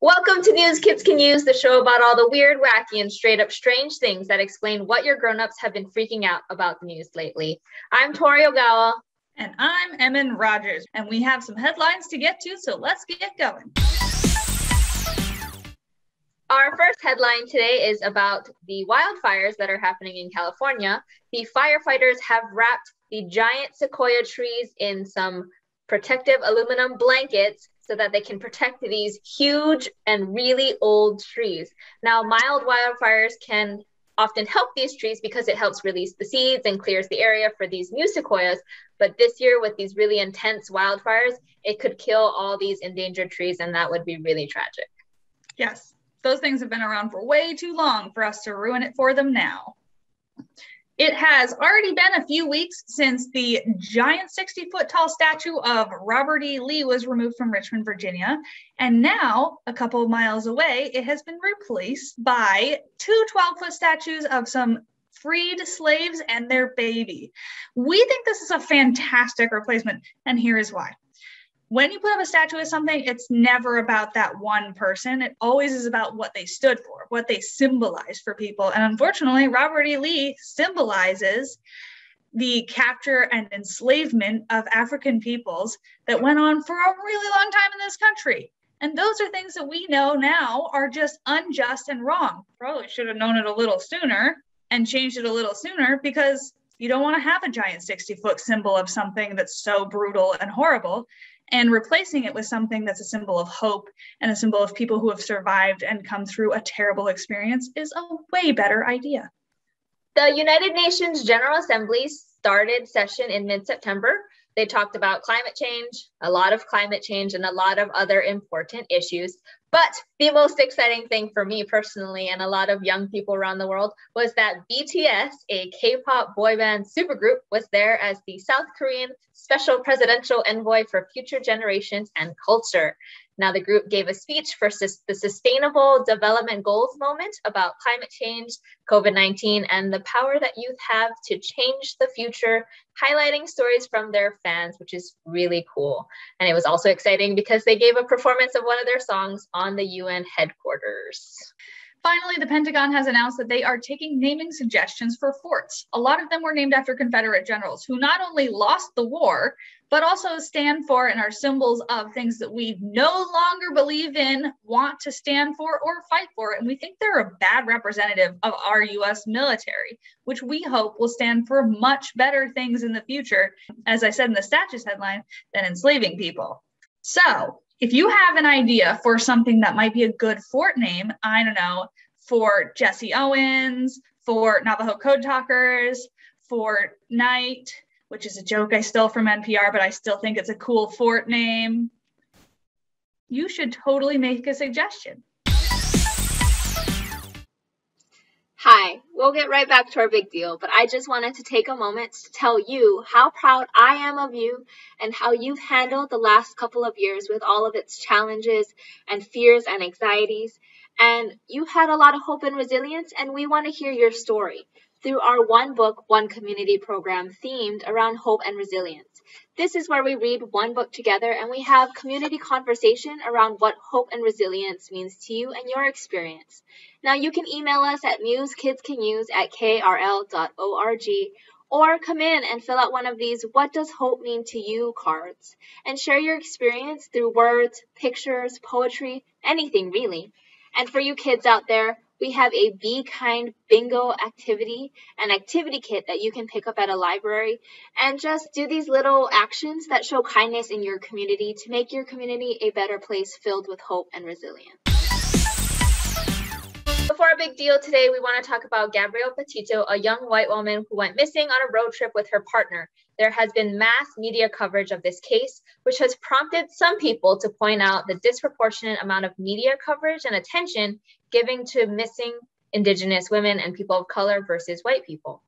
Welcome to News Kids Can Use, the show about all the weird, wacky, and straight up strange things that explain what your grown-ups have been freaking out about the news lately. I'm Tori Ogawa. And I'm Emin Rogers, and we have some headlines to get to, so let's get going. Our first headline today is about the wildfires that are happening in California. The firefighters have wrapped the giant sequoia trees in some protective aluminum blankets so that they can protect these huge and really old trees. Now, mild wildfires can often help these trees because it helps release the seeds and clears the area for these new sequoias. But this year, with these really intense wildfires, it could kill all these endangered trees, and that would be really tragic. Yes, those things have been around for way too long for us to ruin it for them now. It has already been a few weeks since the giant 60-foot tall statue of Robert E. Lee was removed from Richmond, Virginia. And now, a couple of miles away, it has been replaced by two 12-foot statues of some freed slaves and their baby. We think this is a fantastic replacement, and here is why. When you put up a statue of something, it's never about that one person. It always is about what they stood for, what they symbolize for people. And unfortunately, Robert E. Lee symbolizes the capture and enslavement of African peoples that went on for a really long time in this country. And those are things that we know now are just unjust and wrong. Probably should have known it a little sooner and changed it a little sooner, because you don't want to have a giant 60-foot symbol of something that's so brutal and horrible. And replacing it with something that's a symbol of hope and a symbol of people who have survived and come through a terrible experience is a way better idea. The United Nations General Assembly started session in mid-September. They talked about climate change, a lot of climate change, and a lot of other important issues. But the most exciting thing for me personally, and a lot of young people around the world, was that BTS, a K-pop boy band supergroup, was there as the South Korean Special Presidential Envoy for Future Generations and Culture. Now, the group gave a speech for the Sustainable Development Goals moment about climate change, COVID-19, and the power that youth have to change the future, highlighting stories from their fans, which is really cool. And it was also exciting because they gave a performance of one of their songs on the UN headquarters. Finally, the Pentagon has announced that they are taking naming suggestions for forts. A lot of them were named after Confederate generals who not only lost the war, but also stand for and are symbols of things that we no longer believe in, want to stand for, or fight for. And we think they're a bad representative of our U.S. military, which we hope will stand for much better things in the future, as I said in the statues headline, than enslaving people. So if you have an idea for something that might be a good fort name, I don't know, for Jesse Owens, for Navajo Code Talkers, for Night, which is a joke I stole from NPR, but I still think it's a cool fort name, you should totally make a suggestion. Hi, we'll get right back to our big deal, but I just wanted to take a moment to tell you how proud I am of you and how you've handled the last couple of years with all of its challenges and fears and anxieties. And you've had a lot of hope and resilience, and we want to hear your story through our One Book, One Community program themed around hope and resilience. This is where we read one book together and we have community conversation around what hope and resilience means to you and your experience. Now you can email us at newskidscanuse@krl.org or come in and fill out one of these "What Does Hope Mean to You" cards and share your experience through words, pictures, poetry, anything really. And for you kids out there, we have a Be Kind bingo activity, an activity kit that you can pick up at a library and just do these little actions that show kindness in your community to make your community a better place filled with hope and resilience. Before our big deal today, we want to talk about Gabrielle Petito, a young white woman who went missing on a road trip with her partner. There has been mass media coverage of this case, which has prompted some people to point out the disproportionate amount of media coverage and attention given to missing Indigenous women and people of color versus white people.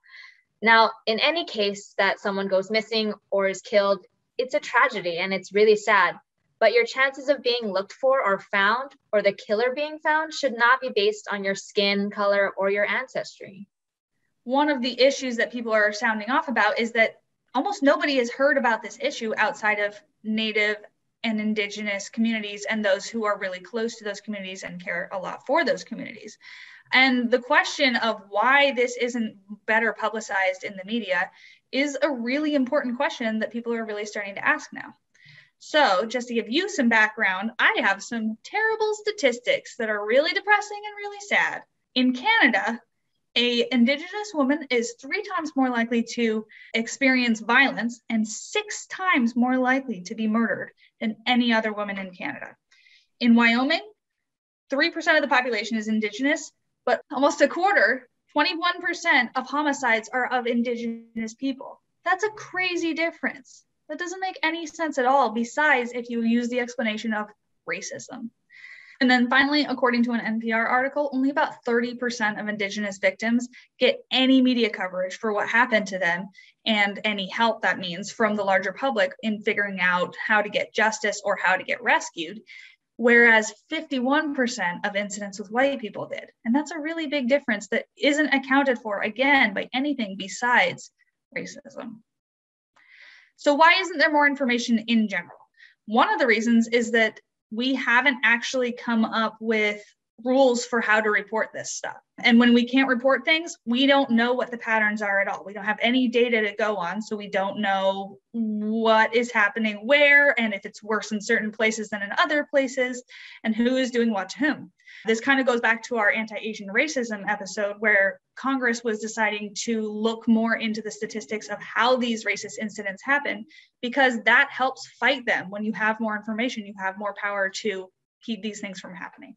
Now, in any case that someone goes missing or is killed, it's a tragedy and it's really sad. But your chances of being looked for or found, or the killer being found, should not be based on your skin color or your ancestry. One of the issues that people are sounding off about is that almost nobody has heard about this issue outside of Native and Indigenous communities and those who are really close to those communities and care a lot for those communities. And the question of why this isn't better publicized in the media is a really important question that people are really starting to ask now. So just to give you some background, I have some terrible statistics that are really depressing and really sad. In Canada, an Indigenous woman is 3 times more likely to experience violence and 6 times more likely to be murdered than any other woman in Canada. In Wyoming, 3% of the population is Indigenous, but almost a quarter, 21% of homicides are of Indigenous people. That's a crazy difference. That doesn't make any sense at all, besides if you use the explanation of racism. And then finally, according to an NPR article, only about 30% of Indigenous victims get any media coverage for what happened to them and any help that means from the larger public in figuring out how to get justice or how to get rescued, whereas 51% of incidents with white people did. And that's a really big difference that isn't accounted for, again, by anything besides racism. So why isn't there more information in general? One of the reasons is that we haven't actually come up with rules for how to report this stuff. And when we can't report things, we don't know what the patterns are at all. We don't have any data to go on, so we don't know what is happening where, and if it's worse in certain places than in other places, and who is doing what to whom. This kind of goes back to our anti-Asian racism episode, where Congress was deciding to look more into the statistics of how these racist incidents happen, because that helps fight them. When you have more information, you have more power to keep these things from happening.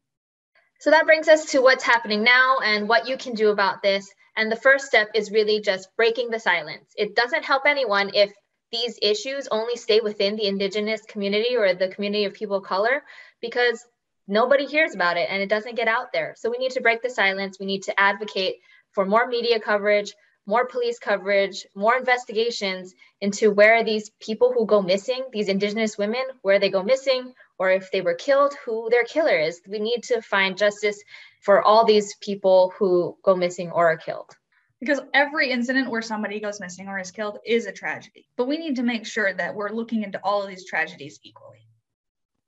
So that brings us to what's happening now and what you can do about this. And the first step is really just breaking the silence. It doesn't help anyone if these issues only stay within the Indigenous community or the community of people of color, because nobody hears about it and it doesn't get out there. So we need to break the silence. We need to advocate for more media coverage, more police coverage, more investigations into where these people who go missing, these Indigenous women, where they go missing, or if they were killed, who their killer is. We need to find justice for all these people who go missing or are killed. Because every incident where somebody goes missing or is killed is a tragedy. But we need to make sure that we're looking into all of these tragedies equally.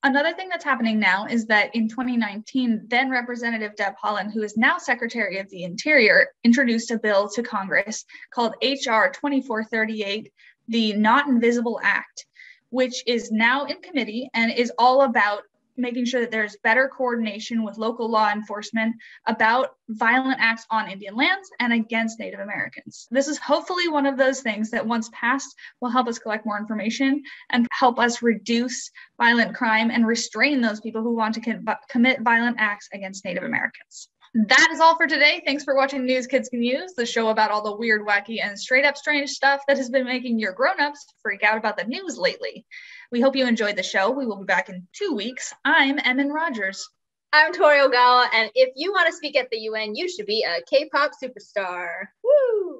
Another thing that's happening now is that in 2019, then Representative Deb Haaland, who is now Secretary of the Interior, introduced a bill to Congress called HR 2438, the Not Invisible Act, which is now in committee and is all about making sure that there's better coordination with local law enforcement about violent acts on Indian lands and against Native Americans. This is hopefully one of those things that once passed will help us collect more information and help us reduce violent crime and restrain those people who want to commit violent acts against Native Americans. That is all for today. Thanks for watching News Kids Can Use, the show about all the weird, wacky, and straight up strange stuff that has been making your grown-ups freak out about the news lately. We hope you enjoyed the show. We will be back in 2 weeks. I'm Emin Rogers. I'm Tori Ogawa, and if you want to speak at the UN, you should be a K-pop superstar. Woo!